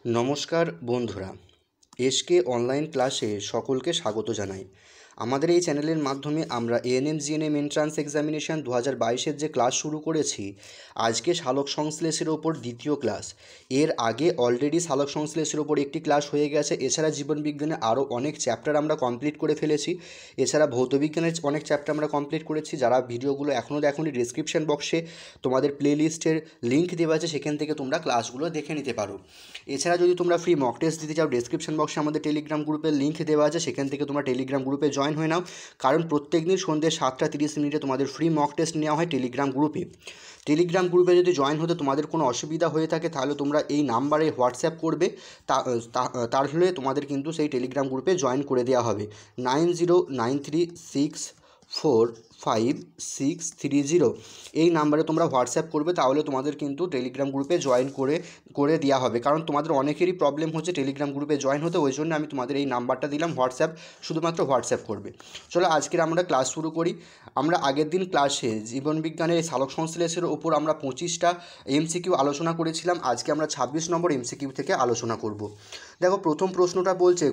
নমস্কার বন্ধুরা, SK online ক্লাসে সকলকে স্বাগত জানাই। আমাদের এই চ্যানেলের মাধ্যমে আমরা এএনএম জিএনএম এন্ট্রান্স এক্সামিনেশান 2022-এর যে ক্লাস শুরু করেছি, আজকে সালোক সংশ্লেষের ওপর দ্বিতীয় ক্লাস। এর আগে অলরেডি সালোক সংশ্লেষের ওপর একটি ক্লাস হয়ে গেছে। এছাড়া জীবনবিজ্ঞানে আরও অনেক চ্যাপ্টার আমরা কমপ্লিট করে ফেলেছি। এছাড়া ভৌতবিজ্ঞানের অনেক চ্যাপ্টার আমরা কমপ্লিট করেছি। যারা ভিডিওগুলো এখনও দেখোনি, ডিসক্রিপশন বক্সে তোমাদের প্লেলিস্টের লিঙ্ক দেওয়া আছে, সেখান থেকে তোমরা ক্লাসগুলো দেখে নিতে পারো। এছাড়া যদি তোমরা ফ্রি মক টেস্ট দিতে চাও, ডেসক্রিপশন বক্সে আমাদের টেলিগ্রাম গ্রুপের লিঙ্ক দেওয়া আছে, সেখান থেকে তোমরা টেলিগ্রাম গ্রুপে জয়েন হয়ে নাও। কারণ প্রত্যেক দিন সন্ধ্যে 7:30 তোমাদের ফ্রি মক টেস্ট নেওয়া হয় টেলিগ্রাম গ্রুপে। টেলিগ্রাম গ্রুপে যদি জয়েন হতে তোমাদের কোনো অসুবিধা হয়ে থাকে, তাহলে তোমরা এই নাম্বারে হোয়াটসঅ্যাপ করবে, তাহলে তোমাদের কিন্তু সেই টেলিগ্রাম গ্রুপে জয়েন করে দেওয়া হবে। 9093645630 এই নাম্বারে তোমরা হোয়াটসঅ্যাপ করবে, তাহলে তোমাদের কিন্তু টেলিগ্রাম গ্রুপে জয়েন করে দেওয়া হবে। কারণ তোমাদের অনেকেরই প্রবলেম হচ্ছে টেলিগ্রাম গ্রুপে জয়েন হতে, ওই জন্য আমি তোমাদের এই নাম্বারটা দিলাম। শুধুমাত্র হোয়াটসঅ্যাপ করবে। চলো আজকের আমরা ক্লাস শুরু করি। আমরা আগের দিন ক্লাসে জীবনবিজ্ঞানের সালোক সংশ্লেষের ওপর আমরা 25টা এমসিকিউ আলোচনা করেছিলাম। আজকে আমরা 26 নম্বর এমসিকিউ থেকে আলোচনা করব। দেখো, প্রথম প্রশ্নটা বলছে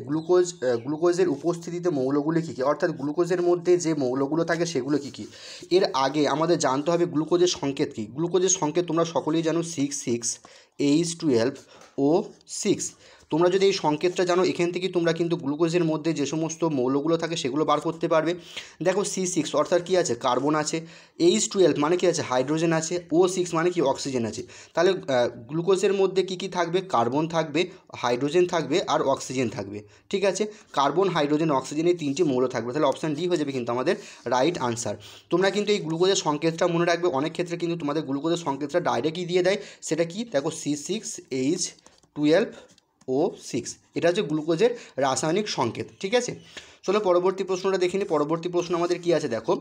গ্লুকোজের উপস্থিতিতে মৌলগুলি কী কী, অর্থাৎ গ্লুকোজের মধ্যে যে মৌলগুলো থাকে সেগুলো কী কী। এর আগে আমাদের জানতে হবে গ্লুকোজের সংকেত কী। গ্লুকোজের সংকেত তোমরা সকলেই জানো, 6,6H12O6। তোমরা যদি এই সংকেতটা জানো, এখান থেকে তোমরা কিন্তু গ্লুকোজের মধ্যে যে সমস্ত মৌলগুলো থাকে সেগুলো বার করতে পারবে। দেখো, C6 অর্থাৎ কী আছে, কার্বন আছে। H12 মানে কি আছে, হাইড্রোজেন আছে। O6 মানে কি, অক্সিজেন আছে। তাহলে গ্লুকোজের মধ্যে কী কী থাকবে, কার্বন থাকবে, হাইড্রোজেন থাকবে আর অক্সিজেন থাকবে। ঠিক আছে, কার্বন, হাইড্রোজেন, অক্সিজেন এই তিনটি মৌল থাকবে। তাহলে অপশান ডি হয়ে যাবে কিন্তু আমাদের রাইট আনসার। তোমরা কিন্তু এই গ্লুকোজের সংকেতটা মনে রাখবে। অনেক ক্ষেত্রে কিন্তু তোমাদের গ্লুকোজের সংকেতটা ডাইরেক্টই দিয়ে দেয়। সেটা কি, দেখো, C6H12O6, এটা হচ্ছে গ্লুকোজের রাসায়নিক সংকেত। ঠিক আছে, চলো পরবর্তী প্রশ্নটা দেখে নিই। পরবর্তী প্রশ্ন আমাদের কি আছে, দেখো,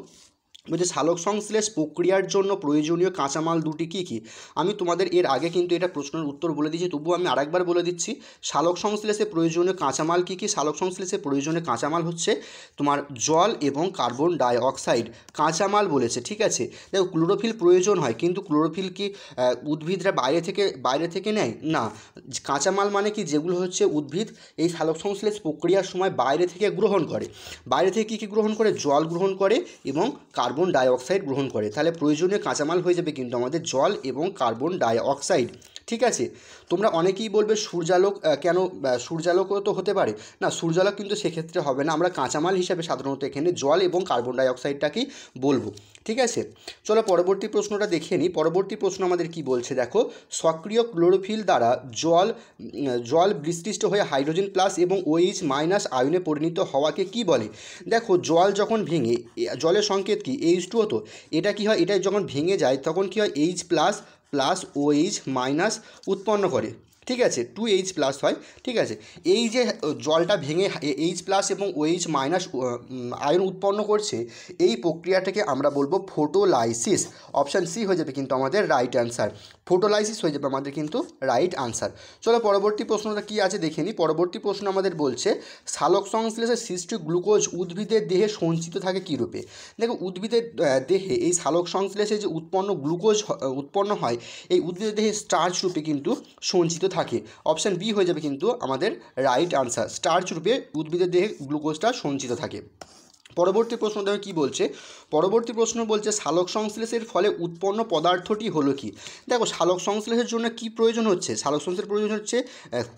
বলছে সালোক সংশ্লেষ প্রক্রিয়ার জন্য প্রয়োজনীয় কাঁচামাল দুটি কী কী। আমি তোমাদের এর আগে কিন্তু এটা প্রশ্নের উত্তর বলে দিয়েছি, তবুও আমি আরেকবার বলে দিচ্ছি। সালোক সংশ্লেষে প্রয়োজনীয় কাঁচামাল কী কী। সালোক সংশ্লেষে প্রয়োজনীয় কাঁচামাল হচ্ছে তোমার জল এবং কার্বন ডাই অক্সাইড কাঁচামাল বলেছে। ঠিক আছে, দেখো, ক্লোরোফিল প্রয়োজন হয়, কিন্তু ক্লোরোফিল কি উদ্ভিদরা বাইরে থেকে নেয় না। কাঁচামাল মানে কি, যেগুলো হচ্ছে উদ্ভিদ এই সালোক সংশ্লেষ প্রক্রিয়ার সময় বাইরে থেকে গ্রহণ করে। বাইরে থেকে কী কী গ্রহণ করে, জল গ্রহণ করে এবং কার্বন ডাই অক্সাইড গ্রহণ করে। তাহলে প্রয়োজনীয় কাঁচামাল হয়ে যাবে কিন্তু আমাদের জল এবং কার্বন ডাই অক্সাইড। ঠিক আছে, তোমরা অনেকেই বলবে সূর্যালোক কেন, সূর্যালোকও তো হতে পারে না। সূর্যালোক কিন্তু সেক্ষেত্রে হবে না। আমরা কাঁচামাল হিসাবে সাধারণত এখানে জল এবং কার্বন ডাই অক্সাইডটাকেই বলবো। ঠিক আছে, চলো পরবর্তী প্রশ্নটা দেখে নিই। পরবর্তী প্রশ্ন আমাদের কি বলছে, দেখো, সক্রিয় ক্লোরোফিল দ্বারা জল বিস্তৃত হয়ে হাইড্রোজেন প্লাস এবং OH মাইনাস আয়নে পরিণত হওয়াকে কি বলে। দেখো, জল যখন ভেঙে, জলের সংকেত কি, H2O, তো এটা কি হয়, এটা যখন ভেঙে যায় তখন কি হয়, H প্লাস OH মাইনাস উৎপন্ন করে। ঠিক আছে, 2H প্লাস হয়। ঠিক আছে, এই যে জলটা ভেঙে H প্লাস এবং OH মাইনাস আয়ন উৎপন্ন করছে, এই প্রক্রিয়াটাকে আমরা বলবো ফটোলাইসিস। অপশান সি হয়ে যাবে কিন্তু আমাদের রাইট অ্যান্সার। ফটোলাইসিস হয়ে যাবে আমাদের কিন্তু রাইট আনসার। চলো পরবর্তী প্রশ্নটা কী আছে দেখে নিই। পরবর্তী প্রশ্ন আমাদের বলছে সালোক সংশ্লেষে সৃষ্ট গ্লুকোজ উদ্ভিদের দেহে সঞ্চিত থাকে কী রূপে। দেখো, উদ্ভিদের দেহে এই সালোক সংশ্লেষে যে গ্লুকোজ উৎপন্ন হয়, এই উদ্ভিদের দেহে স্টার্চ রূপে কিন্তু সঞ্চিত থাকে। অপশান বি হয়ে যাবে কিন্তু আমাদের রাইট আনসার। স্টার্চ রূপে উদ্ভিদের দেহে গ্লুকোজটা সঞ্চিত থাকে। পরবর্তী প্রশ্ন দেখো কী বলছে। পরবর্তী প্রশ্ন বলছে সালোক সংশ্লেষের ফলে উৎপন্ন পদার্থটি হলো কি। দেখো, সালোক সংশ্লেষের জন্য কি প্রয়োজন হচ্ছে, সালোক সংশ্লেষের প্রয়োজন হচ্ছে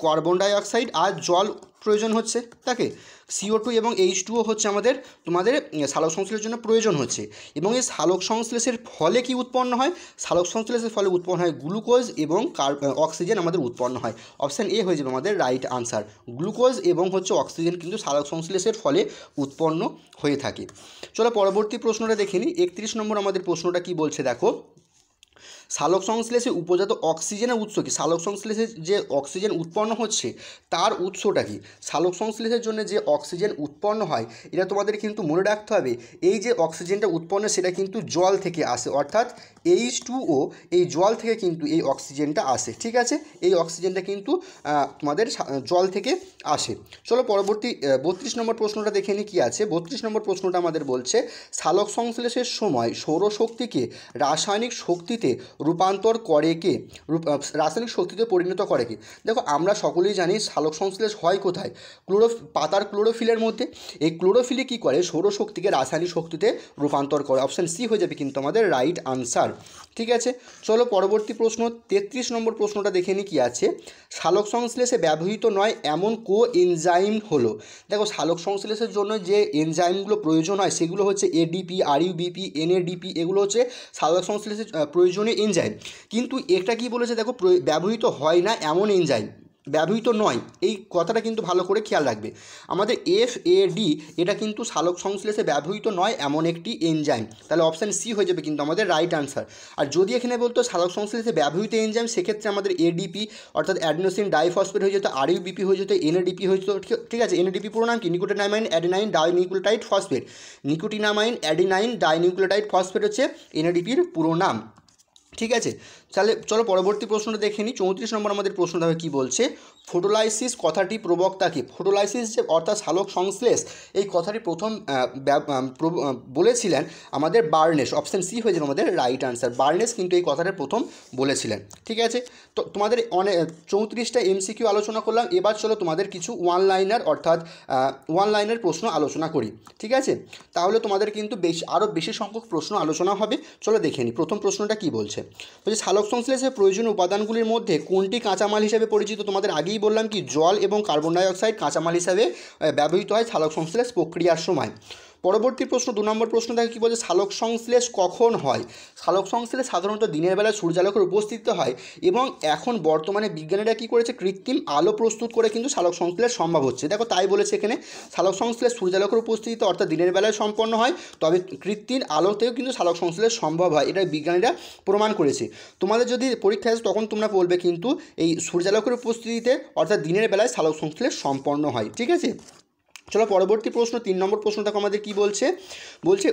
কার্বন ডাই অক্সাইড আর জল প্রয়োজন হচ্ছে তাকে। CO2 এবং H2O হচ্ছে তোমাদের সালোক সংশ্লেষের জন্য প্রয়োজন হচ্ছে। এবং এই সালোক সংশ্লেষের ফলে কি উৎপন্ন হয়, সালোক সংশ্লেষের ফলে উৎপন্ন হয় গ্লুকোজ এবং অক্সিজেন আমাদের উৎপন্ন হয়। অপশান এ হয়ে যাবে আমাদের রাইট আনসার। গ্লুকোজ এবং অক্সিজেন কিন্তু সালোক সংশ্লেষের ফলে উৎপন্ন হয়ে থাকে। চলো পরবর্তী প্রশ্নটা দেখে নিই। 31 নম্বর আমাদের প্রশ্নটা কি বলছে, দেখো, সালোক সংশ্লেষে উপজাত অক্সিজেনের উৎস কী। সালোক সংশ্লেষে যে অক্সিজেন উৎপন্ন হচ্ছে তার উৎসটা কী। সালোক সংশ্লেষের জন্য যে অক্সিজেন উৎপন্ন হয়, এটা তোমাদের কিন্তু মনে রাখতে হবে, এই যে অক্সিজেনটা উৎপন্ন সেটা কিন্তু জল থেকে আসে, অর্থাৎ H2O, এই জল থেকে কিন্তু এই অক্সিজেনটা আসে। ঠিক আছে, এই অক্সিজেনটা কিন্তু তোমাদের জল থেকে আসে। চলো পরবর্তী 32 নম্বর প্রশ্নটা দেখে নিই কী আছে। 32 নম্বর প্রশ্নটা আমাদের বলছে সালোক সংশ্লেষের সময় সৌরশক্তিকে রাসায়নিক শক্তিতে রূপান্তর করে কে, রাসায়নিক শক্তিতে পরিণত করে কে? দেখো আমরা সকলেই জানি সালোক সংশ্লেষ হয় কোথায়, পাতার ক্লোরোফিলের মধ্যে। এই ক্লোরোফিলে কী করে, সৌরশক্তিকে রাসায়নিক শক্তিতে রূপান্তর করে। অপশান সি হয়ে যাবে কিন্তু আমাদের রাইট আনসার। ঠিক আছে, চলো পরবর্তী প্রশ্ন 33 নম্বর প্রশ্নটা দেখে নিই কী আছে। সালোক সংশ্লেষে ব্যবহৃত নয় এমন এনজাইম হলো। দেখো সালোক সংশ্লেষের জন্য যে এনজাইমগুলো প্রয়োজন হয় সেগুলো হচ্ছে এডিপি, আরইউবিপি, এনএডিপি, এগুলো হচ্ছে সালোক সংশ্লেষের প্রয়োজনীয় এনজাইম। কিন্তু এটা কি বলেছে দেখো, ব্যবহৃত হয় না এমন এনজাইম, ব্যবহৃত নয়, এই কথাটা কিন্তু ভালো করে খেয়াল রাখবে। আমাদের FAD এটা কিন্তু সালোক সংশ্লেষে ব্যবহৃত নয় এমন একটি এনজাইম, তাহলে অপশান সি হয়ে যাবে কিন্তু আমাদের রাইট আনসার। আর যদি এখানে বলতো সালোক সংশ্লেষে ব্যবহৃত এনজাইম, সেক্ষেত্রে আমাদের ADP অর্থাৎ অ্যাডিনোসিন ডাইফসফেট হয়ে যেত, আরইউবিপি হয়ে যেত, NADP হয়ে যেত। ঠিক আছে, NADP পুরো নাম কি, নিকোটিনামাইন adenine dinucleotide phosphate. নিকোটিনামাইন adenine dinucleotide phosphate হচ্ছে NADPর পুরো নাম। ঠিক আছে, তাহলে চলো পরবর্তী প্রশ্নটা দেখে নিই। 34 নম্বর আমাদের প্রশ্ন দেখো কী বলছে। ফটোলাইসিস কথাটি প্রবক্তা কি? ফটোলাইসিস যে অর্থাৎ সালোক সংশ্লেষ, এই কথাটি প্রথম বলেছিলেন আমাদের বার্নেস। অপশান সি হয়ে যাবে আমাদের রাইট আনসার। বার্নেস কিন্তু এই কথাটা প্রথম বলেছিলেন। ঠিক আছে, তো তোমাদের অনেক 34টা MCQ আলোচনা করলাম। এবার চলো তোমাদের কিছু ওয়ান লাইনার অর্থাৎ ওয়ান লাইনের প্রশ্ন আলোচনা করি। ঠিক আছে, তাহলে তোমাদের কিন্তু আরও বেশি সংখ্যক প্রশ্ন আলোচনা হবে। চলো দেখে নিই প্রথম প্রশ্নটা কী বলছে। বলছে সালোক সংশ্লেষের প্রয়োজনীয় উপাদানগুলির মধ্যে কোনটি কাঁচামাল হিসেবে পরিচিত? তোমাদের আগেই বললাম কি, জল এবং কার্বন ডাইঅক্সাইড কাঁচামাল হিসাবে ব্যবহৃত হয় সালোক সংশ্লেষ প্রক্রিয়ার সময়। পরবর্তী প্রশ্ন 2 নম্বর প্রশ্ন দেখে কী বলছে, সালোক সংশ্লেষ কখন হয়? সালোক সংশ্লেষ সাধারণত দিনের বেলা সূর্যালোকের উপস্থিতিতে হয়, এবং এখন বর্তমানে বিজ্ঞানীরা কী করেছে, কৃত্রিম আলো প্রস্তুত করে কিন্তু সালোক সংশ্লেষ সম্ভব হচ্ছে। দেখো তাই বলেছে এখানে, সালোক সংশ্লেষ সূর্যালোকের উপস্থিতিতে অর্থাৎ দিনের বেলায় সম্পন্ন হয়, তবে কৃত্রিম আলোতেও কিন্তু সালোক সংশ্লেষ সম্ভব হয়, এটা বিজ্ঞানীরা প্রমাণ করেছে। তোমাদের যদি পরীক্ষা আসে তখন তোমরা বলবে কিন্তু এই সূর্যালোকের উপস্থিতিতে অর্থাৎ দিনের বেলায় সালোক সংশ্লেষ সম্পন্ন হয়। ঠিক আছে, চলো পরবর্তী প্রশ্ন 3 নম্বর প্রশ্নটা আমাদের কি বলছে। বলছে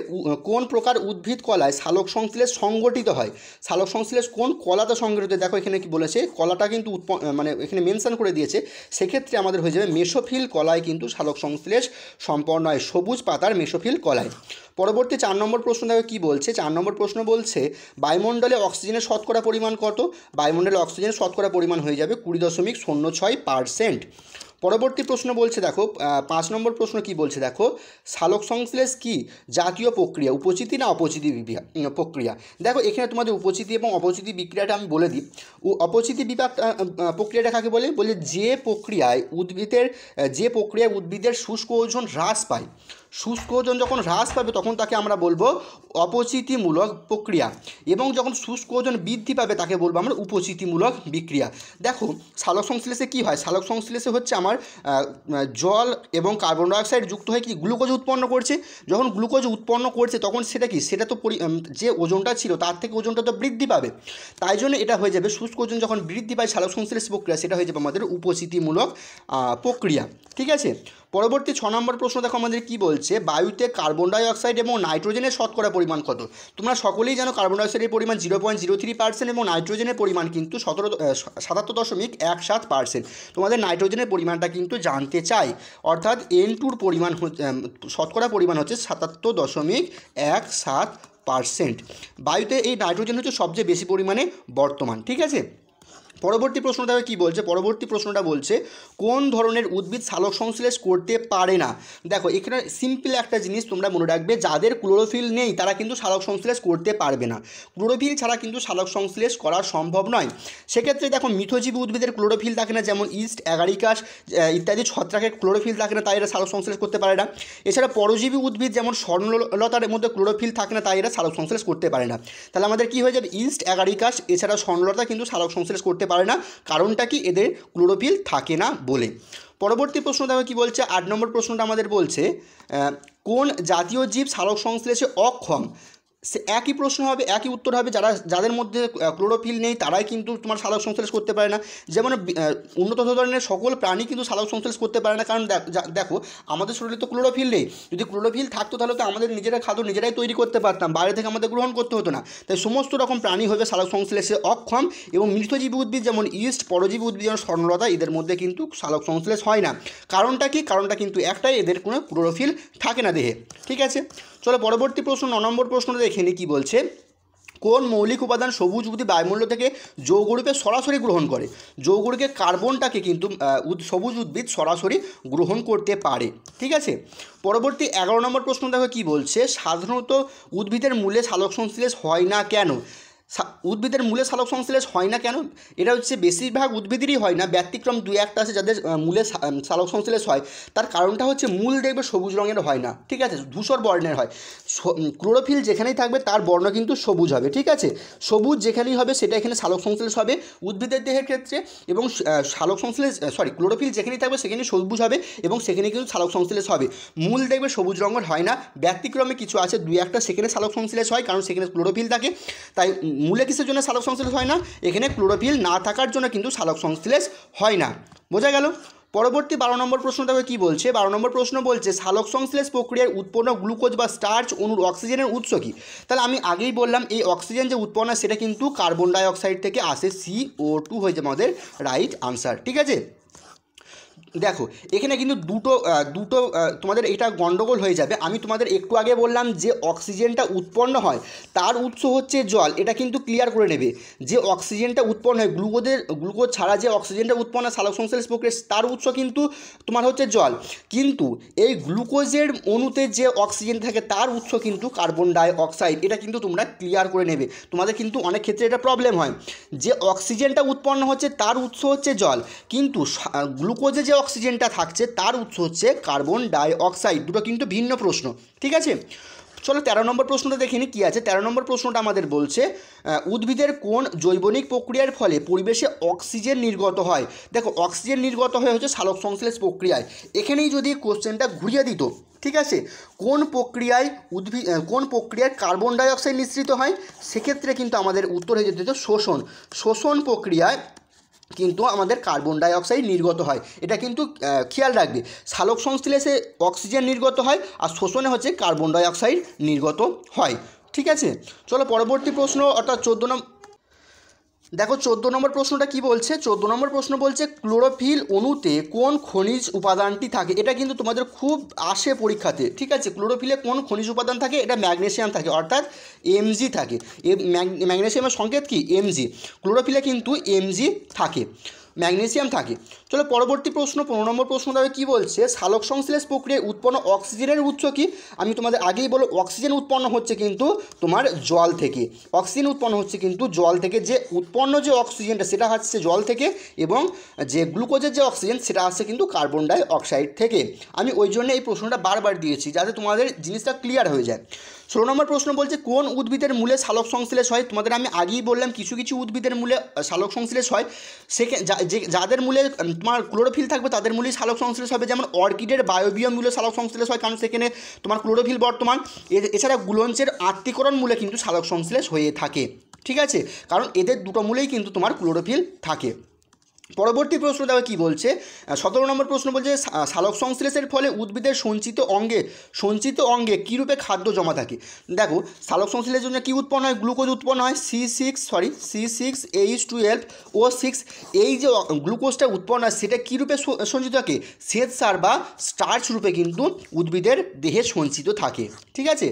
কোন প্রকার উদ্ভিদ কলায় সালোক সংশ্লেষ সংগঠিত হয়? সালোক সংশ্লেষ কোন কলাতে সংগঠিত? দেখো এখানে কি বলেছে, কলাটা কিন্তু মানে এখানে মেনশন করে দিয়েছে, সেক্ষেত্রে আমাদের হয়ে যাবে মেসোফিল কলায় কিন্তু সালোক সংশ্লেষ সম্পন্ন হয়, সবুজ পাতার মেসোফিল কলায়। পরবর্তী 4 নম্বর প্রশ্ন দেখো কী বলছে। 4 নম্বর প্রশ্ন বলছে বায়ুমণ্ডলে অক্সিজেনের শতকরা পরিমাণ কত? বায়ুমণ্ডলে অক্সিজেনের শতকরা পরিমাণ হয়ে যাবে 20.06%। পরবর্তী প্রশ্ন বলছে দেখো 5 নম্বর প্রশ্ন কি বলছে দেখো, সালোক সংশ্লেষ কি জাতীয় প্রক্রিয়া, উপচিতি না অপচিতি প্রক্রিয়া? দেখো এখানে তোমাদের উপচিতি এবং অপচিতি বিক্রিয়াটা আমি বলে দিই। অপচিতি বিভাগ প্রক্রিয়াটা কাকে বলে? বলে যে প্রক্রিয়ায় উদ্ভিদের শুষ্ক ওজন হ্রাস পায়, শুষ্ক ওজন যখন হ্রাস পাবে তখন তাকে আমরা বলবো অপচিতিমূলক প্রক্রিয়া, এবং যখন শুষ্ক ওজন বৃদ্ধি পাবে তাকে বলবো আমরা উপচিতিমূলক বিক্রিয়া। দেখো সালোক সংশ্লেষে কী হয়, সালোক সংশ্লেষে হচ্ছে আমার জল এবং কার্বন ডাইঅক্সাইড যুক্ত হয়ে কি গ্লুকোজ উৎপন্ন করছে। যখন গ্লুকোজ উৎপন্ন করছে তখন সেটা কি, সেটা তো যে ওজনটা ছিল তার থেকে ওজনটা তো বৃদ্ধি পাবে, তাই জন্য এটা হয়ে যাবে শুষ্ক ওজন যখন বৃদ্ধি পায় সালোক সংশ্লেষ প্রক্রিয়া, সেটা হয়ে যাবে আমাদের উপচিতিমূলক প্রক্রিয়া। ঠিক আছে, পরবর্তী 6 নম্বর প্রশ্ন দেখো আমাদের কি বলছে, বায়ুতে কার্বন ডাইঅক্সাইড এবং নাইট্রোজেনের শতকরা পরিমাণ কত? তোমরা সকলেই জানো কার্বন ডাইঅক্সাইডের পরিমাণ 0.03% এবং নাইট্রোজেনের পরিমাণ কিন্তু 77.17%। তোমাদের নাইট্রোজেনের পরিমাণটা কিন্তু জানতে চাই, অর্থাৎ N2-র পরিমাণ শতকরা পরিমাণ হচ্ছে 77.17%। বায়ুতে এই নাইট্রোজেন হচ্ছে সবচেয়ে বেশি পরিমাণে বর্তমান। ঠিক আছে, পরবর্তী প্রশ্নটা কী বলছে, পরবর্তী প্রশ্নটা বলছে কোন ধরনের উদ্ভিদ সালোক সংশ্লেষ করতে পারে না? দেখো এখানে সিম্পল একটা জিনিস তোমরা মনে রাখবে, যাদের ক্লোরোফিল নেই তারা কিন্তু সালোক সংশ্লেষ করতে পারবে না। ক্লোরোফিল ছাড়া কিন্তু সালোক সংশ্লেষ করা সম্ভব নয়। সেক্ষেত্রে দেখো মিথজীবী উদ্ভিদের ক্লোরোফিল থাকে না, যেমন ইস্ট, অ্যাগারিকাস ইত্যাদি ছত্রাকের ক্লোরোফিল থাকে না, তাই এরা সালোক সংশ্লেষ করতে পারে না। এছাড়া পরজীবী উদ্ভিদ যেমন স্বর্ণলতার মধ্যে ক্লোরোফিল থাকে না, তাই এরা সালোক সংশ্লেষ করতে পারে না। তাহলে আমাদের কী হয়ে যাবে, ইস্ট, অ্যাগারিকাস এছাড়া স্বর্ণলতা কিন্তু সালোক সংশ্লেষ করতে পারে না, কারণটা কি, এদের ক্লোরোফিল থাকে না বলে। পরবর্তী প্রশ্ন দেখো কি বলছে, 8 নম্বর প্রশ্নটা আমাদের বলছে কোন জাতীয় জীব সালোক সংশ্লেষে অক্ষম? সে একই প্রশ্ন হবে, একই উত্তর হবে, যাদের মধ্যে ক্লোরোফিল নেই তারাই কিন্তু তোমার সালোক সংশ্লেষ করতে পারে না। যেমন উন্নত ধরনের সকল প্রাণী কিন্তু সালোক সংশ্লেষ করতে পারে না, কারণ দেখো আমাদের শরীরে তো ক্লোরোফিল নেই। যদি ক্লোরোফিল থাকতো তাহলে তো আমাদের নিজেরা খাদ্য নিজেরাই তৈরি করতে পারতাম, বাইরে থেকে আমাদের গ্রহণ করতে হতো না। তাই সমস্ত রকম প্রাণী হবে সালোক সংশ্লেষে অক্ষম, এবং মৃতজীবী উদ্ভিদ যেমন ইস্ট, পরজীবী উদ্ভিদ যেমন স্বর্ণলতা, এদের মধ্যে কিন্তু সালোক সংশ্লেষ হয় না। কারণটা কি, কারণটা কিন্তু একটাই, এদের কোনো ক্লোরোফিল থাকে না দেহে। ঠিক আছে, চলো পরবর্তী প্রশ্ন 9 নম্বর প্রশ্নটা দেখে নিই কী বলছে। কোন মৌলিক উপাদান সবুজ উদ্ভিদ বায়ুমণ্ডল থেকে যৌগরূপে সরাসরি গ্রহণ করে? যৌগরূপে কার্বনটাকে কিন্তু সবুজ উদ্ভিদ সরাসরি গ্রহণ করতে পারে। ঠিক আছে, পরবর্তী 11 নম্বর প্রশ্ন দেখো কি বলছে, সাধারণত উদ্ভিদের মূলে সালোক সংশ্লেষ হয় না কেন? উদ্ভিদের মূলে সালোক সংশ্লেষ হয় না কেন? এটা হচ্ছে বেশিরভাগ উদ্ভিদেরই হয় না, ব্যতিক্রম 2-1টা আছে যাদের মূলে সালোক সংশ্লেষ হয়। তার কারণটা হচ্ছে মূল দেখবে সবুজ রঙের হয় না, ঠিক আছে, ধূসর বর্ণের হয়। ক্লোরোফিল যেখানেই থাকবে তার বর্ণ কিন্তু সবুজ হবে। ঠিক আছে, সবুজ যেখানেই হবে সেটা এখানে সালোক সংশ্লেষ হবে উদ্ভিদের দেহের ক্ষেত্রে, এবং সালোক সংশ্লেষ ক্লোরোফিল যেখানেই থাকবে সেখানে সবুজ হবে এবং সেখানে কিন্তু সালোক সংশ্লেষ হবে। মূল দেখবে সবুজ রঙের হয় না, ব্যতিক্রমে কিছু আছে 2-1টা সেখানে সালোক সংশ্লেষ হয়, কারণ সেখানে ক্লোরোফিল থাকে। তাই মূলে কিসের জন্য সালোক সংশ্লেষ হয় না? এখানে ক্লোরোফিল না থাকার জন্য কিন্তু সালোক সংশ্লেষ হয় না। বোঝা গেল? পরবর্তী 12 নম্বর প্রশ্নটা কী বলছে? 12 নম্বর প্রশ্ন বলছে সালোক সংশ্লেষ প্রক্রিয়ায় উৎপন্ন গ্লুকোজ বা স্টার্চ অণুর অক্সিজেনের উৎস কী? তাহলে আমি আগেই বললাম এই অক্সিজেন যে উৎপন্ন হয় সেটা কিন্তু কার্বন ডাইঅক্সাইড থেকে আসে, CO2 হয়ে যাবে আমাদের রাইট আনসার। ঠিক আছে, দেখো এখানে কিন্তু দুটো তোমাদের এটা গন্ডগোল হয়ে যাবে। আমি তোমাদের একটু আগে বললাম যে অক্সিজেনটা উৎপন্ন হয় তার উৎস হচ্ছে জল, এটা কিন্তু ক্লিয়ার করে নেবে। যে অক্সিজেনটা উৎপন্ন হয় গ্লুকোজ ছাড়া যে অক্সিজেনটা উৎপন্ন হয় সালোক সংশ্লেষ প্রক্রিয়া তার উৎস কিন্তু তোমার হচ্ছে জল, কিন্তু এই গ্লুকোজের অণুতে যে অক্সিজেন থাকে তার উৎস কিন্তু কার্বন ডাই অক্সাইড। এটা কিন্তু তোমরা ক্লিয়ার করে নেবে, তোমাদের কিন্তু অনেক ক্ষেত্রে এটা প্রবলেম হয়। যে অক্সিজেনটা উৎপন্ন হচ্ছে তার উৎস হচ্ছে জল, কিন্তু গ্লুকোজে যে অক্সিজেনটা থাকছে তার উৎস হচ্ছে কার্বন ডাই অক্সাইড। দুটো কিন্তু ভিন্ন প্রশ্ন। ঠিক আছে, চলো 13 নম্বর প্রশ্নটা দেখে নিই কী আছে। 13 নম্বর প্রশ্নটা আমাদের বলছে উদ্ভিদের কোন জৈবনিক প্রক্রিয়ার ফলে পরিবেশে অক্সিজেন নির্গত হয়? দেখো অক্সিজেন নির্গত হয়ে হচ্ছে সালোক সংশ্লেষ প্রক্রিয়ায়। এখানেই যদি কোশ্চেনটা ঘুরিয়ে দিত, ঠিক আছে, কোন প্রক্রিয়ায় কার্বন ডাই অক্সাইড নিঃসৃত হয়, সেক্ষেত্রে কিন্তু আমাদের উত্তর হয়ে যেত শোষণ প্রক্রিয়ায় কিন্তু আমাদের কার্বন ডাই অক্সাইড নির্গত হয়। এটা কিন্তু খেয়াল রাখবে, সালোক সংশ্লেষে অক্সিজেন নির্গত হয় আর শোষণে হচ্ছে কার্বন ডাই অক্সাইড নির্গত হয়। ঠিক আছে, চলো পরবর্তী প্রশ্ন অর্থাৎ 14 নম্বর দেখো 14 নম্বর প্রশ্নটা কি বলছে। 14 নম্বর প্রশ্ন বলছে ক্লোরোফিল অণুতে কোন খনিজ উপাদানটি থাকে? এটা কিন্তু তোমাদের খুব আসে পরীক্ষাতে। ঠিক আছে, ক্লোরোফিলে কোন খনিজ উপাদান থাকে? এটা ম্যাগনেসিয়াম থাকে, অর্থাৎ Mg থাকে। ম্যাগনেসিয়ামের সংকেত কি? Mg। ক্লোরোফিলে কিন্তু Mg থাকে, ম্যাগনেসিয়াম থাকে। চলো পরবর্তী প্রশ্ন 15 নম্বর প্রশ্ন তবে কী বলছে, সালোক সংশ্লেষ প্রক্রিয়ায় উৎপন্ন অক্সিজেনের উৎস কি? আমি তোমাদের আগেই বলো অক্সিজেন উৎপন্ন হচ্ছে কিন্তু তোমার জল থেকে। অক্সিজেন উৎপন্ন হচ্ছে কিন্তু জল থেকে, যে উৎপন্ন যে অক্সিজেনটা সেটা আসছে জল থেকে, এবং যে গ্লুকোজের যে অক্সিজেন সেটা আসছে কিন্তু কার্বন ডাই অক্সাইড থেকে। আমি ওই জন্য এই প্রশ্নটা বারবার দিয়েছি যাতে তোমাদের জিনিসটা ক্লিয়ার হয়ে যায়। 16 নম্বর প্রশ্ন বলছে কোন উদ্ভিদের মূলে সালোক সংশ্লেষ হয়? তোমাদের আমি আগেই বললাম কিছু কিছু উদ্ভিদের মূলে সালোক সংশ্লেষ হয়, যাদের মূলে তোমার ক্লোরোফিল থাকবে তাদের মূলেই সালোক সংশ্লেষ হবে। যেমন অর্কিডের বায়োবিয়াম মূলে সালোক সংশ্লেষ হয়, কারণ সেখানে তোমার ক্লোরোফিল বর্তমান। এছাড়া গুলঞ্চের আত্তীকরণ মূলে কিন্তু সালোক সংশ্লেষ হয়ে থাকে। ঠিক আছে, কারণ এদের দুটো মূলেই কিন্তু তোমার ক্লোরোফিল থাকে। পরবর্তী প্রশ্ন দেখো কী বলছে। 17 নম্বর প্রশ্ন বলছে সালোক সংশ্লেষের ফলে উদ্ভিদের সঞ্চিত অঙ্গে কী রূপে খাদ্য জমা থাকে? দেখো সালোক সংশ্লেষের জন্য কী উৎপন্ন হয়? গ্লুকোজ উৎপন্ন হয়, C6H12O6। এই যে গ্লুকোজটা উৎপন্ন হয় সেটা কী রূপে সঞ্চিত থাকে? শ্বেতসার বা স্টার্চ রূপে কিন্তু উদ্ভিদের দেহে সঞ্চিত থাকে। ঠিক আছে,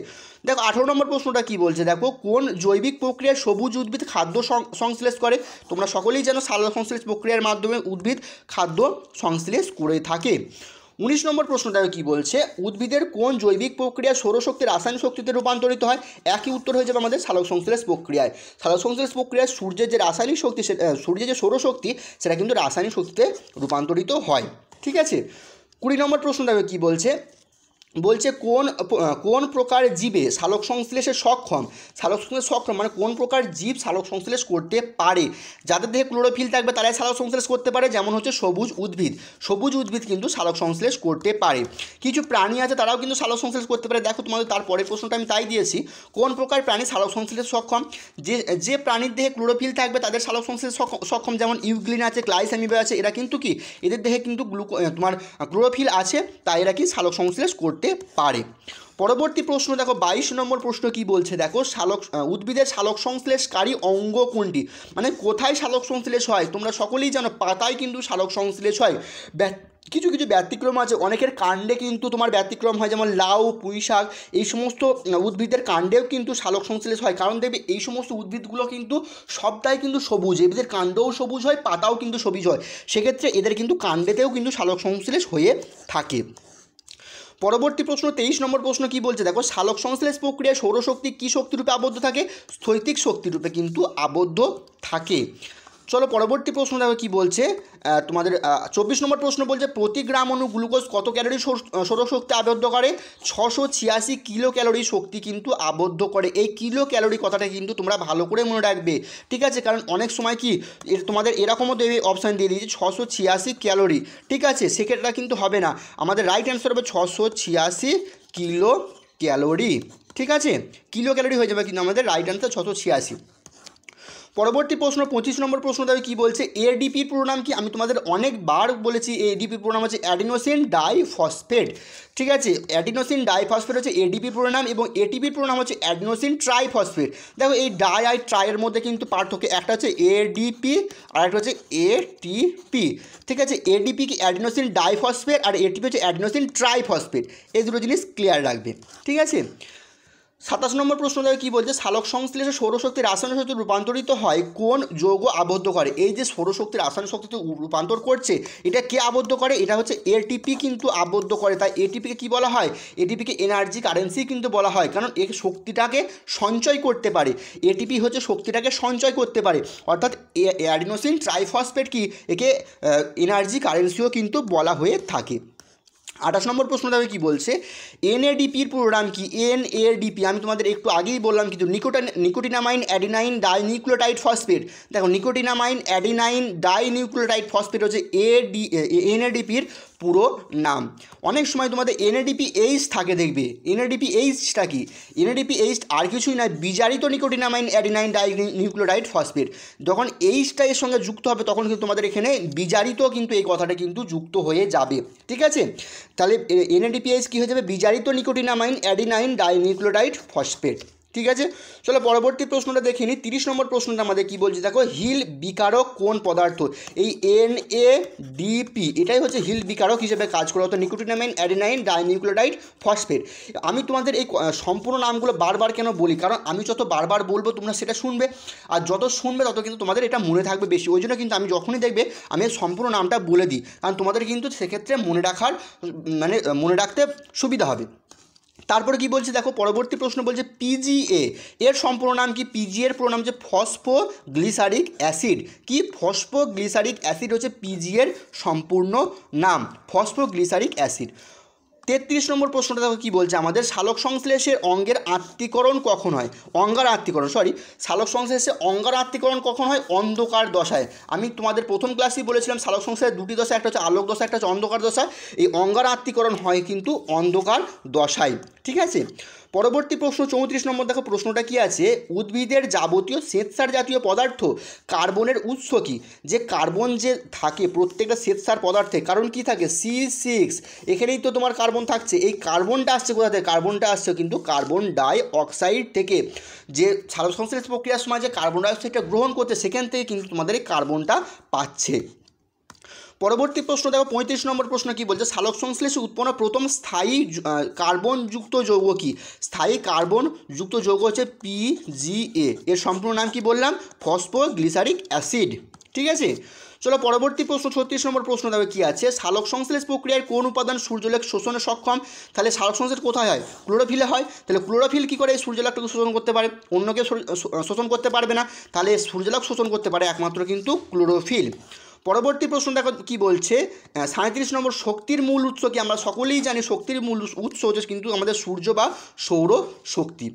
দেখো 18 নম্বর প্রশ্নটা কী বলছে। দেখো কোন জৈবিক প্রক্রিয়ায় সবুজ উদ্ভিদ খাদ্য সংশ্লেষ করে? তোমরা সকলেই জানো সালোক সংশ্লেষ প্রক্রিয়ার মাধ্যমে উদ্ভিদ খাদ্য সংশ্লেষ করে থাকে। 19 নম্বর প্রশ্নটা কী বলছে, উদ্ভিদের কোন জৈবিক প্রক্রিয়া সৌরশক্তি রাসায়নিক শক্তিতে রূপান্তরিত হয়? একই উত্তর হয়ে যাবে আমাদের সালোক সংশ্লেষ প্রক্রিয়ায়। সালোক সংশ্লেষ প্রক্রিয়ায় সূর্যের যে রাসায়নিক শক্তি, সূর্যের যে সৌরশক্তি সেটা কিন্তু রাসায়নিক শক্তিতে রূপান্তরিত হয়। ঠিক আছে, 20 নম্বর প্রশ্নটা কী বলছে কোন প্রকার জীবে সালোক সংশ্লেষে সক্ষম? সালোক সংশ্লেষ সক্ষম মানে কোন প্রকার জীব সালোক সংশ্লেষ করতে পারে? যাদের দেহে ক্লোরোফিল থাকবে তারাই সালোক সংশ্লেষ করতে পারে, যেমন হচ্ছে সবুজ উদ্ভিদ কিন্তু সালোক সংশ্লেষ করতে পারে। কিছু প্রাণী আছে তারাও কিন্তু সালোক সংশ্লেষ করতে পারে। দেখো তোমাদের তারপরের প্রশ্নটা আমি তাই দিয়েছি, কোন প্রকার প্রাণী সালোক সংশ্লেষ সক্ষম? যে প্রাণীর দেহে ক্লোরোফিল থাকবে তাদের সালোক সংশ্লেষ সক্ষম, যেমন ইউগ্লিন আছে, গ্লাইসেমিবা আছে, এরা কিন্তু কি এদের দেহে কিন্তু তোমার ক্লোরোফিল আছে, তাই এরা কি সালোক সংশ্লেষ করতে পারে। পরবর্তী প্রশ্ন দেখো 22 নম্বর প্রশ্ন কি বলছে। দেখো উদ্ভিদের সালোক সংশ্লেষকারী অঙ্গ কোনটি? মানে কোথায় সালোক সংশ্লেষ হয়? তোমরা সকলেই জানো পাতায় কিন্তু সালোক সংশ্লেষ হয়। কিছু কিছু ব্যতিক্রম আছে, অনেকের কাণ্ডে কিন্তু তোমার ব্যতিক্রম হয়, যেমন লাউ, পুঁই শাক, এই সমস্ত উদ্ভিদের কাণ্ডেও কিন্তু সালোক সংশ্লেষ হয়। কারণ দেখবে এই সমস্ত উদ্ভিদগুলো কিন্তু সবটাই কিন্তু সবুজ, এদের কাণ্ডও সবুজ হয়, পাতাও কিন্তু সবুজ হয়, সেক্ষেত্রে এদের কিন্তু কাণ্ডেতেও কিন্তু সালোক সংশ্লেষ হয়ে থাকে। পরবর্তী প্রশ্ন 23 নম্বর প্রশ্ন কি বলছে দেখো, সালোক সংশ্লেষ প্রক্রিয়ায় সৌরশক্তি কী শক্তিরূপে আবদ্ধ থাকে? স্থৈতিক শক্তিরূপে কিন্তু আবদ্ধ থাকে। চলো পরবর্তী প্রশ্ন দেখো কী বলছে, তোমাদের 24 নম্বর প্রশ্ন বলছে প্রতি গ্রাম অণু গ্লুকোজ কত ক্যালোরি সৌরশক্তি আবদ্ধ করে? 686 কিলো ক্যালোরি শক্তি কিন্তু আবদ্ধ করে। এই কিলো ক্যালোরি কথাটা কিন্তু তোমরা ভালো করে মনে রাখবে, ঠিক আছে? কারণ অনেক সময় কি তোমাদের এরকমও দেবে, অপশান দিয়ে দিয়েছে 686 ক্যালোরি, ঠিক আছে? সেক্ষেত্রে কিন্তু হবে না, আমাদের রাইট অ্যান্সার হবে 686 কিলো ক্যালোরি, ঠিক আছে? কিলো ক্যালোরি হয়ে যাবে কিন্তু আমাদের রাইট অ্যান্সার 686। পরবর্তী প্রশ্ন 25 নম্বর প্রশ্ন দেখো কী বলছে, এডিপির পুরো নাম কি? আমি তোমাদের অনেকবার বলেছি এডিপির পুরো নাম হচ্ছে অ্যাডিনোসিন ডাইফসফেট, ঠিক আছে? অ্যাডিনোসিন ডাইফসফেট হচ্ছে এডিপির পুরো নাম, এবং এটিপির পুরো নাম হচ্ছে অ্যাডিনোসিন ট্রাইফসফেট। দেখো এই ডাই আর ট্রাইয়ের মধ্যে কিন্তু পার্থক্য, একটা হচ্ছে এডিপি আর একটা হচ্ছে এটিপি, ঠিক আছে? এডিপি কি অ্যাডিনোসিন ডাইফসফেট, আর এটিপি হচ্ছে অ্যাডিনোসিন ট্রাইফসফেট, এই দুটো জিনিস ক্লিয়ার রাখবে, ঠিক আছে? 27 নম্বর প্রশ্ন দেখো কী বলছে, সালোক সংশ্লেষে সৌরশক্তি রাসায়নিক শক্তিতে রূপান্তরিত হয় কোন যৌগ আবদ্ধ করে? এই যে সৌরশক্তি রাসায়নিক শক্তিতে রূপান্তর করছে, এটা কে আবদ্ধ করে? এটা হচ্ছে এটিপি কিন্তু আবদ্ধ করে। তাই এটিপিকে কী বলা হয়? এটিপিকে এনার্জি কারেন্সি কিন্তু বলা হয়, কারণ এ শক্তিটাকে সঞ্চয় করতে পারে। এটিপি হচ্ছে শক্তিটাকে সঞ্চয় করতে পারে, অর্থাৎ অ্যাডিনোসিন ট্রাইফসফেট কি, একে এনার্জি কারেন্সিও কিন্তু বলা হয়ে থাকে। 28 নম্বর প্রশ্ন দেখো কী বলছে, এনএডিপির পুরো নাম কি? এনএডিপি আমি তোমাদের একটু আগেই বললাম কিন্তু, নিকোটিনামাইন অ্যাডিনাইন ডাইনিউক্লিওটাইড ফসফেট। দেখো নিকোটিনামাইন অ্যাডিনাইন ডাইনিউক্লিওটাইড ফসফেট হচ্ছে এনএডিপির পুরো নাম। অনেক সময় তোমাদের এনএডিপি এইচ থাকে, দেখবে এনএডিপি এইচটা কি? এনএডিপি এইচ আর কিছুই নয়, বিজারিত নিকোটিনামাইন অ্যাডিনাইন ডাইনিউক্লিওটাইড ফসফেট। যখন এইচটা এর সঙ্গে যুক্ত হবে তখন কিন্তু তোমাদের এখানে বিজারিত কিন্তু এই কথাটা কিন্তু যুক্ত হয়ে যাবে, ঠিক আছে? তাহলে এনএডিপিএইচ কী হয়ে যাবে? বিজারিত নিকোটিনামাইন অ্যাডিনাইন ডাইনিউক্লিওটাইড ফসফেট, ঠিক আছে? চলো পরবর্তী প্রশ্নটা দেখে নিই। 30 নম্বর প্রশ্নটা আমাদের কী বলছে দেখো, হিল বিকারক কোন পদার্থ? এই এনএডিপি এটাই হচ্ছে হিল বিকারক হিসেবে কাজ করে, অর্থাৎ নিকোটিনামাইন অ্যাডিনাইন ডাইনিউক্লিওটাইড ফসফেট। আমি তোমাদের এই সম্পূর্ণ নামগুলো বারবার কেন বলি, কারণ আমি যত বারবার বলবো তোমরা সেটা শুনবে, আর যত শুনবে তত কিন্তু তোমাদের এটা মনে থাকবে বেশি। ওই জন্য কিন্তু আমি যখনই দেখবে আমি সম্পূর্ণ নামটা বলে দিই, কারণ তোমাদের কিন্তু সেক্ষেত্রে মনে রাখার মনে রাখতে সুবিধা হবে। তারপরে কি বলছে দেখো, পরবর্তী প্রশ্ন বলছে পিজিএ এর সম্পূর্ণ নাম কি? পিজি এর পুরো নাম হচ্ছে ফসফোগ্লিসারিক অ্যাসিড। কি? ফসফোগ্লিসারিক অ্যাসিড হচ্ছে পিজি এর সম্পূর্ণ নাম, ফসফোগ্লিসারিক অ্যাসিড। 33 নম্বর প্রশ্নটা দেখো কী বলছে আমাদের, সালোক সংশ্লেষের অঙ্গের আত্তীকরণ কখন হয়? সালোক সংশ্লেষে অঙ্গার আত্তীকরণ কখন হয়? অন্ধকার দশায়। আমি তোমাদের প্রথম ক্লাসেই বলেছিলাম সালোক সংশ্লেষের দুটি দশা, একটা হচ্ছে আলোক দশা, একটা হচ্ছে অন্ধকার দশা। এই অঙ্গার আত্তীকরণ হয় কিন্তু অন্ধকার দশায়, ঠিক আছে? পরবর্তী প্রশ্ন 34 নম্বর দেখো, প্রশ্নটা কি আছে, উদ্ভিদের যাবতীয় শ্বেতসার জাতীয় পদার্থ কার্বনের উৎস কি? যে কার্বন যে থাকে প্রত্যেকটা শ্বেতসার পদার্থে, কারণ কি থাকে? C6, এখানেই তো তোমার কার্বন থাকছে। এই কার্বনটা আসছে কোথা থেকে? কার্বনটা আসছে কিন্তু কার্বন ডাই অক্সাইড থেকে। যে সালোক সংশ্লেষ প্রক্রিয়ার সময় যে কার্বন ডাই অক্সাইডটা গ্রহণ করছে সেখান থেকে কিন্তু তোমাদের এই কার্বনটা পাচ্ছে। পরবর্তী প্রশ্ন দেখো 35 নম্বর প্রশ্ন কি বলছে, সালোক সংশ্লেষে উৎপন্ন প্রথম স্থায়ী কার্বনযুক্ত যৌগ কি? স্থায়ী কার্বনযুক্ত যৌগ হচ্ছে পিজিএ। এর সম্পূর্ণ নাম কি বললাম? ফসফোগ্লিসারিক অ্যাসিড, ঠিক আছে? চলো পরবর্তী প্রশ্ন 36 নম্বর প্রশ্ন দেখো কী আছে, সালোক সংশ্লেষ প্রক্রিয়ায় কোন উপাদান সূর্যালোক শোষণে সক্ষম? তাহলে সালোক সংশ্লেষ কোথায় হয়? ক্লোরোফিলে হয়। তাহলে ক্লোরোফিল কী করে এই সূর্যালোকটাকে শোষণ করতে পারে? অন্য কেউ শোষণ করতে পারবে না, তাহলে সূর্যালোক শোষণ করতে পারে একমাত্র কিন্তু ক্লোরোফিল। পরবর্তী প্রশ্ন দেখো কী বলছে, 37 নম্বর, শক্তির মূল উৎস কি? আমরা সকলেই জানি শক্তির মূল উৎস হচ্ছে কিন্তু আমাদের সূর্য বা সৌর শক্তি।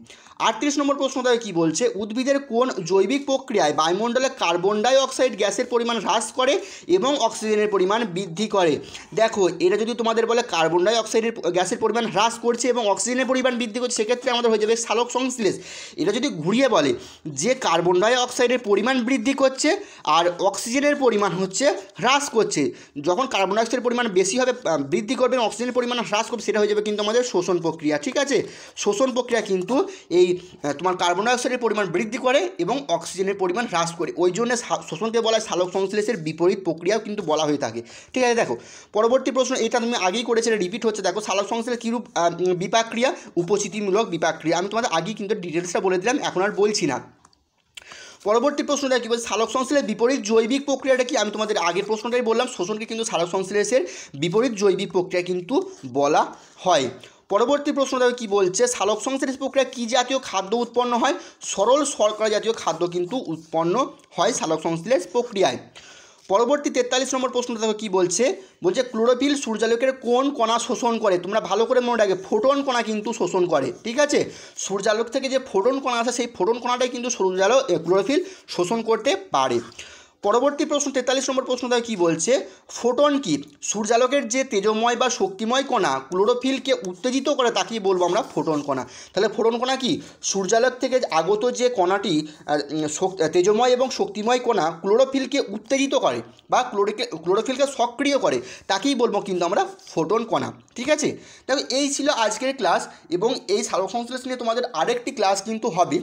38 নম্বর প্রশ্ন দেখো কী বলছে, উদ্ভিদের কোন জৈবিক প্রক্রিয়ায় বায়ুমণ্ডলে কার্বন ডাই অক্সাইড গ্যাসের পরিমাণ হ্রাস করে এবং অক্সিজেনের পরিমাণ বৃদ্ধি করে? দেখো এটা যদি তোমাদের বলে কার্বন ডাই অক্সাইডের গ্যাসের পরিমাণ হ্রাস করছে এবং অক্সিজেনের পরিমাণ বৃদ্ধি করছে, সেক্ষেত্রে আমাদের হয়ে যাবে সালোক সংশ্লেষ। এটা যদি ঘুরিয়ে বলে যে কার্বন ডাই অক্সাইডের পরিমাণ বৃদ্ধি করছে আর অক্সিজেনের পরিমাণ হচ্ছে করছে? হ্রাস করছে। যখন কার্বন ডাইঅক্সাইডের পরিমাণ বেশি হবে বৃদ্ধি করবে, অক্সিজেনের পরিমাণ হ্রাস করবে, সেটা হয়ে যাবে কিন্তু আমাদের শোষণ প্রক্রিয়া। ঠিক আছে, শোষণ প্রক্রিয়া কিন্তু এই তোমার কার্বন ডাইঅক্সাইডের পরিমাণ বৃদ্ধি করে এবং অক্সিজেনের পরিমাণ হ্রাস করে। ওই জন্য শোষণকে বলা হয় সালোক সংশ্লেষের বিপরীত প্রক্রিয়াও কিন্তু বলা হয়ে থাকে। ঠিক আছে, দেখো পরবর্তী প্রশ্ন, এটা তুমি আগেই করেছিলে, রিপিট হচ্ছে। দেখো সালোক সংশ্লেষ কীরূপ বিপাক ক্রিয়া? উপচিতিমূলক বিপাক ক্রিয়া। আমি তোমাদের আগেই কিন্তু ডিটেলসটা বলে দিলাম, এখন আর বলছি না। পরবর্তী প্রশ্নটা কী বলছে? সালোক সংশ্লেষের বিপরীত জৈবিক প্রক্রিয়াটা কি? আমি তোমাদের আগের প্রশ্নটাই বললাম, শোষণকে কিন্তু সালোক সংশ্লেষের বিপরীত জৈবিক প্রক্রিয়া কিন্তু বলা হয়। পরবর্তী প্রশ্নটা কী বলছে? সালোক সংশ্লেষ প্রক্রিয়া কী জাতীয় খাদ্য উৎপন্ন হয়? সরল শর্করা জাতীয় খাদ্য কিন্তু উৎপন্ন হয় সালোক সংশ্লেষ প্রক্রিয়ায়। পরবর্তী 43 নম্বর প্রশ্নটা দেখো কী বলছে? বলছে ক্লোরোফিল সূর্যালোকের কোন কণা শোষণ করে? তোমরা ভালো করে মনে রাখবে, ফোটন কণা কিন্তু শোষণ করে। ঠিক আছে, সূর্যালোক থেকে যে ফোটন কণা আসে সেই ফোটন কণাটাই কিন্তু ক্লোরোফিল শোষণ করতে পারে। পরবর্তী প্রশ্ন 43 নম্বর প্রশ্নটা কী বলছে? ফোটন কি? সূর্যালোকের যে তেজময় বা শক্তিময় কণা ক্লোরোফিলকে উত্তেজিত করে তাকেই বলবো আমরা ফোটন কণা। তাহলে ফোটন কণা কি? সূর্যালোক থেকে আগত যে কণাটি তেজময় এবং শক্তিময় কণা ক্লোরোফিলকে উত্তেজিত করে বা ক্লোরোফিলকে সক্রিয় করে তাকেই বলবো কিন্তু আমরা ফোটন কণা। ঠিক আছে, দেখো এই ছিল আজকের ক্লাস, এবং এই সালোক সংশ্লেষ নিয়ে তোমাদের আরেকটি ক্লাস কিন্তু হবে।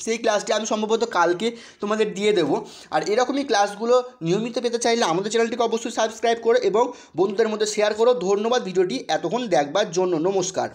সেই ক্লাসটি আমি সম্ভবত কালকে তোমাদের দিয়ে দেবো। আর এরকমই ক্লাসগুলো নিয়মিত পেতে চাইলে আমাদের চ্যানেলটিকে অবশ্যই সাবস্ক্রাইব করো এবং বন্ধুদের মধ্যে শেয়ার করো। ধন্যবাদ ভিডিওটি এতক্ষণ দেখবার জন্য। নমস্কার।